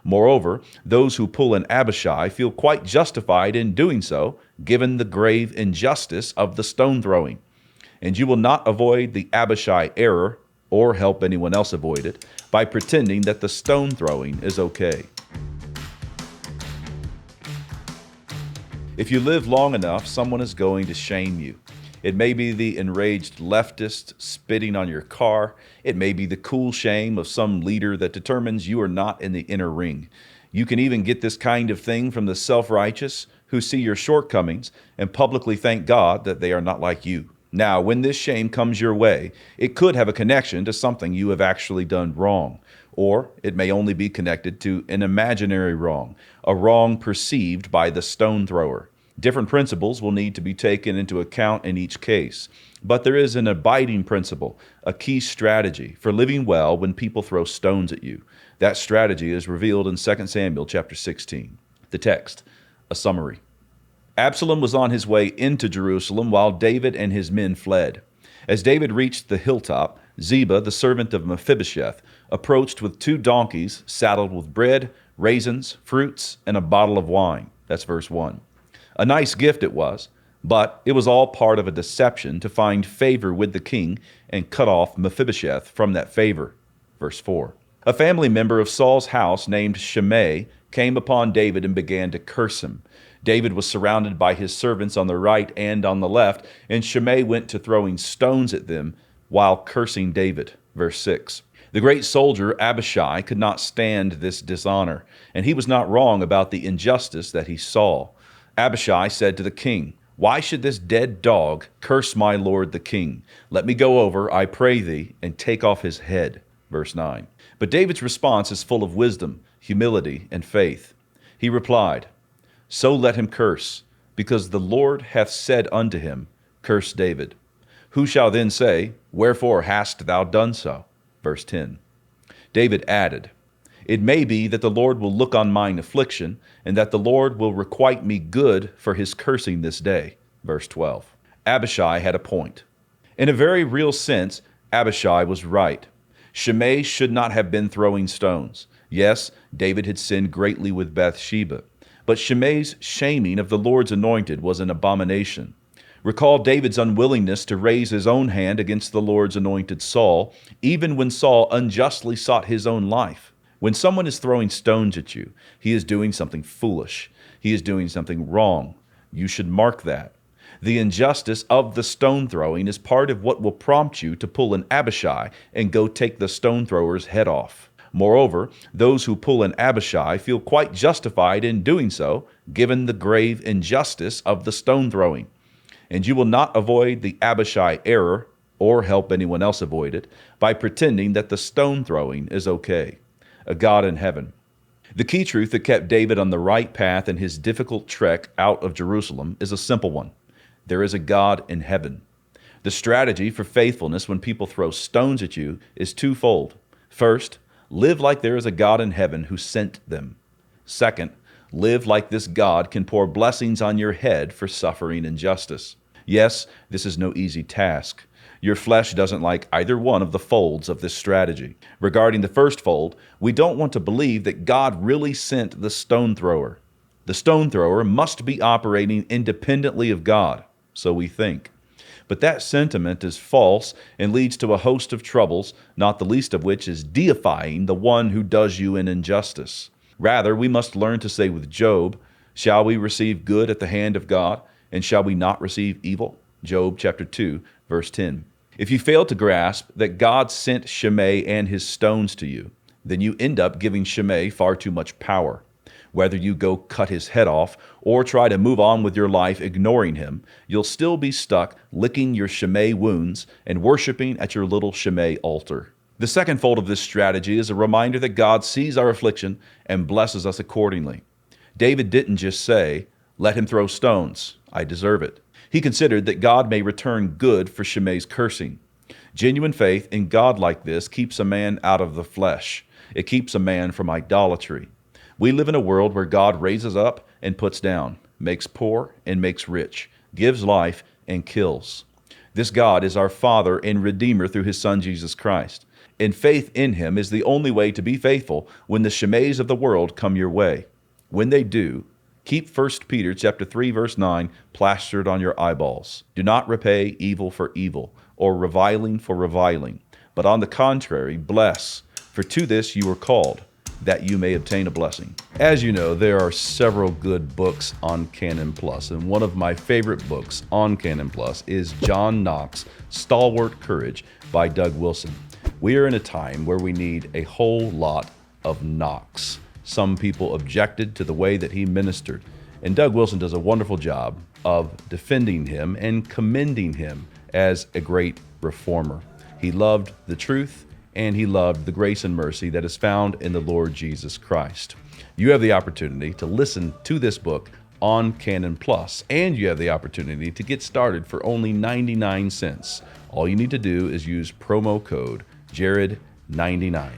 Moreover, those who pull an Abishai feel quite justified in doing so, given the grave injustice of the stone throwing. And you will not avoid the Abishai error, or help anyone else avoid it, by pretending that the stone throwing is okay. If you live long enough, someone is going to shame you. It may be the enraged leftist spitting on your car. It may be the cool shame of some leader that determines you are not in the inner ring. You can even get this kind of thing from the self-righteous who see your shortcomings and publicly thank God that they are not like you. Now, when this shame comes your way, it could have a connection to something you have actually done wrong, or it may only be connected to an imaginary wrong, a wrong perceived by the stone thrower. Different principles will need to be taken into account in each case, but there is an abiding principle, a key strategy for living well when people throw stones at you. That strategy is revealed in 2 Samuel chapter 16. The text, a summary. Absalom was on his way into Jerusalem while David and his men fled. As David reached the hilltop, Ziba, the servant of Mephibosheth, approached with 2 donkeys saddled with bread, raisins, fruits, and a bottle of wine. That's verse 1. A nice gift it was, but it was all part of a deception to find favor with the king and cut off Mephibosheth from that favor. Verse 4. A family member of Saul's house named Shimei came upon David and began to curse him. David was surrounded by his servants on the right and on the left, and Shimei went to throwing stones at them while cursing David. Verse 6. The great soldier Abishai could not stand this dishonor, and he was not wrong about the injustice that he saw. Abishai said to the king, "Why should this dead dog curse my lord the king? Let me go over, I pray thee, and take off his head." Verse 9. But David's response is full of wisdom, humility, and faith. He replied, "So let him curse, because the Lord hath said unto him, Curse David. Who shall then say, Wherefore hast thou done so?" Verse 10. David added, "It may be that the Lord will look on mine affliction, and that the Lord will requite me good for his cursing this day." Verse 12. Abishai had a point. In a very real sense, Abishai was right. Shimei should not have been throwing stones. Yes, David had sinned greatly with Bathsheba, but Shimei's shaming of the Lord's anointed was an abomination. Recall David's unwillingness to raise his own hand against the Lord's anointed Saul, even when Saul unjustly sought his own life. When someone is throwing stones at you, he is doing something foolish. He is doing something wrong. You should mark that. The injustice of the stone throwing is part of what will prompt you to pull an Abishai and go take the stone thrower's head off. Moreover, those who pull an Abishai feel quite justified in doing so, given the grave injustice of the stone throwing. And you will not avoid the Abishai error, or help anyone else avoid it, by pretending that the stone throwing is okay. A God in heaven. The key truth that kept David on the right path in his difficult trek out of Jerusalem is a simple one. There is a God in heaven. The strategy for faithfulness when people throw stones at you is twofold. First, live like there is a God in heaven who sent them. Second, live like this God can pour blessings on your head for suffering injustice. Yes, this is no easy task. Your flesh doesn't like either one of the folds of this strategy. Regarding the first fold, we don't want to believe that God really sent the stone thrower. The stone thrower must be operating independently of God, so we think. But that sentiment is false and leads to a host of troubles, not the least of which is deifying the one who does you an injustice. Rather, we must learn to say with Job, "Shall we receive good at the hand of God, and shall we not receive evil?" Job chapter 2, verse 10. If you fail to grasp that God sent Shimei and his stones to you, then you end up giving Shimei far too much power. Whether you go cut his head off or try to move on with your life ignoring him, you'll still be stuck licking your Shimei wounds and worshiping at your little Shimei altar. The second fold of this strategy is a reminder that God sees our affliction and blesses us accordingly. David didn't just say, "Let him throw stones, I deserve it." He considered that God may return good for Shimei's cursing. Genuine faith in God like this keeps a man out of the flesh. It keeps a man from idolatry. We live in a world where God raises up and puts down, makes poor and makes rich, gives life and kills. This God is our Father and Redeemer through his Son Jesus Christ. And faith in him is the only way to be faithful when the Shimeis of the world come your way. When they do, keep 1 Peter chapter 3, verse 9 plastered on your eyeballs. Do not repay evil for evil, or reviling for reviling, but on the contrary, bless, for to this you were called, that you may obtain a blessing. As you know, there are several good books on Canon Plus, and one of my favorite books on Canon Plus is John Knox's Stalwart Courage by Doug Wilson. We are in a time where we need a whole lot of Knox. Some people objected to the way that he ministered, and Doug Wilson does a wonderful job of defending him and commending him as a great reformer. He loved the truth, and he loved the grace and mercy that is found in the Lord Jesus Christ. You have the opportunity to listen to this book on Canon Plus, and you have the opportunity to get started for only 99 cents. All you need to do is use promo code Jared99.